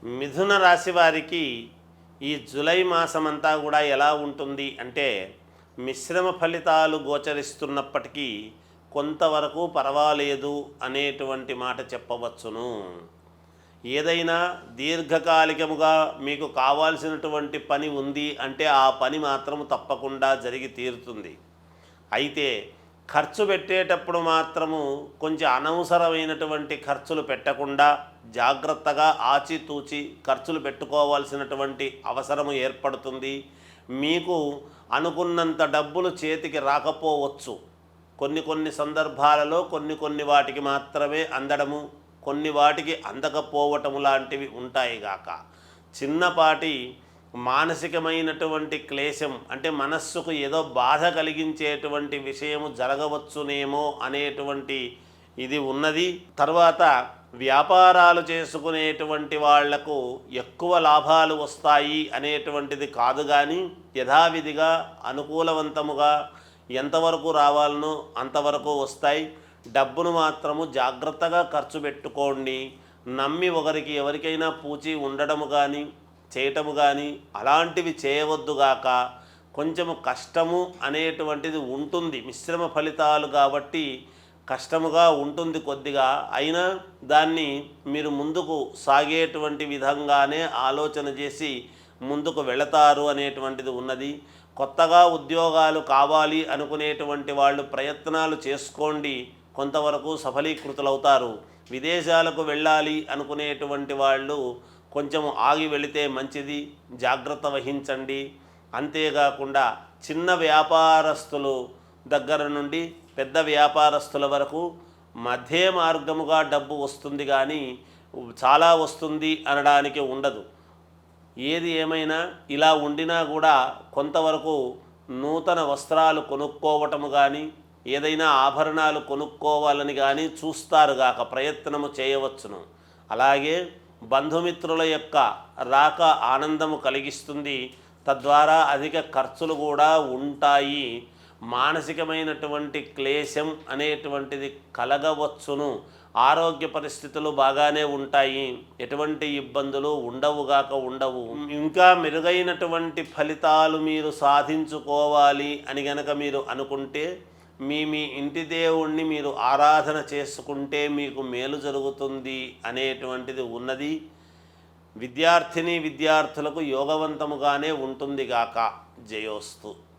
మిథున రాశి వారికి ఈ జూలై మాసమంతా కూడా ఎలా ఉంటుంది అంటే మిశ్రమ ఫలితాలు గోచరిస్తున్నప్పటికీ కొంతవరకు పర్వాలేదు అనేటువంటి మాట చెప్పవచ్చును. ఏదైనా దీర్ఘకాలికముగా మీకు కావాల్సినటువంటి పని ఉంది అంటే ఆ పని మాత్రం తప్పకుండా జరిగి తీరుతుంది. అయితే ఖర్చు పెట్టేటప్పుడు మాత్రము కొంచెం అనవసరమైనటువంటి ఖర్చులు పెట్టకుండా జాగ్రత్తగా ఆచితూచి ఖర్చులు పెట్టుకోవాల్సినటువంటి అవసరము ఏర్పడుతుంది. మీకు అనుకున్నంత డబ్బులు చేతికి రాకపోవచ్చు. కొన్ని సందర్భాలలో కొన్ని వాటికి మాత్రమే అందడము, కొన్ని వాటికి అందకపోవటము లాంటివి ఉంటాయి గాక చిన్నపాటి మానసికమైనటువంటి క్లేశం అంటే మనస్సుకు ఏదో బాధ కలిగించేటువంటి విషయము జరగవచ్చునేమో అనేటువంటి ఇది ఉన్నది. తర్వాత వ్యాపారాలు చేసుకునేటువంటి వాళ్లకు ఎక్కువ లాభాలు వస్తాయి అనేటువంటిది కాదు, కానీ యథావిధిగా అనుకూలవంతముగా ఎంతవరకు రావాలనో అంతవరకు వస్తాయి. డబ్బును మాత్రము జాగ్రత్తగా ఖర్చు పెట్టుకోండి. నమ్మి ఒకరికి ఎవరికైనా పూచి ఉండడము కానీ చేయటము కానీ అలాంటివి చేయవద్దుగాక. కొంచెము కష్టము అనేటువంటిది ఉంటుంది, మిశ్రమ ఫలితాలు కాబట్టి కష్టముగా ఉంటుంది కొద్దిగా. అయినా దాన్ని మీరు ముందుకు సాగేటువంటి విధంగానే ఆలోచన చేసి ముందుకు వెళతారు అనేటువంటిది ఉన్నది. కొత్తగా ఉద్యోగాలు కావాలి అనుకునేటువంటి వాళ్ళు ప్రయత్నాలు చేసుకోండి, కొంతవరకు సఫలీకృతులవుతారు. విదేశాలకు వెళ్ళాలి అనుకునేటువంటి వాళ్ళు కొంచెం ఆగి వెళితే మంచిది, జాగ్రత్త వహించండి. అంతేకాకుండా చిన్న వ్యాపారస్తులు దగ్గర నుండి పెద్ద వ్యాపారస్తుల వరకు మధ్య మార్గముగా డబ్బు వస్తుంది, కానీ చాలా వస్తుంది అనడానికి ఉండదు. ఏది ఏమైనా ఇలా ఉండినా కూడా కొంతవరకు నూతన వస్త్రాలు కొనుక్కోవటము కానీ ఏదైనా ఆభరణాలు కొనుక్కోవాలని కానీ చూస్తారుగాక ప్రయత్నము చేయవచ్చును. అలాగే బంధుమిత్రుల యొక్క రాక ఆనందము కలిగిస్తుంది, తద్వారా అధిక ఖర్చులు కూడా ఉంటాయి. మానసికమైనటువంటి క్లేశం అనేటువంటిది కలగవచ్చును. ఆరోగ్య పరిస్థితులు బాగానే ఉంటాయి, ఎటువంటి ఇబ్బందులు ఉండవు. ఇంకా మెరుగైనటువంటి ఫలితాలు మీరు సాధించుకోవాలి అని గనక మీరు అనుకుంటే మీ ఇంటి దేవుణ్ణి మీరు ఆరాధన చేసుకుంటే మీకు మేలు జరుగుతుంది అనేటువంటిది ఉన్నది. విద్యార్థిని విద్యార్థులకు యోగవంతముగానే ఉంటుంది గాక. జయోస్తు.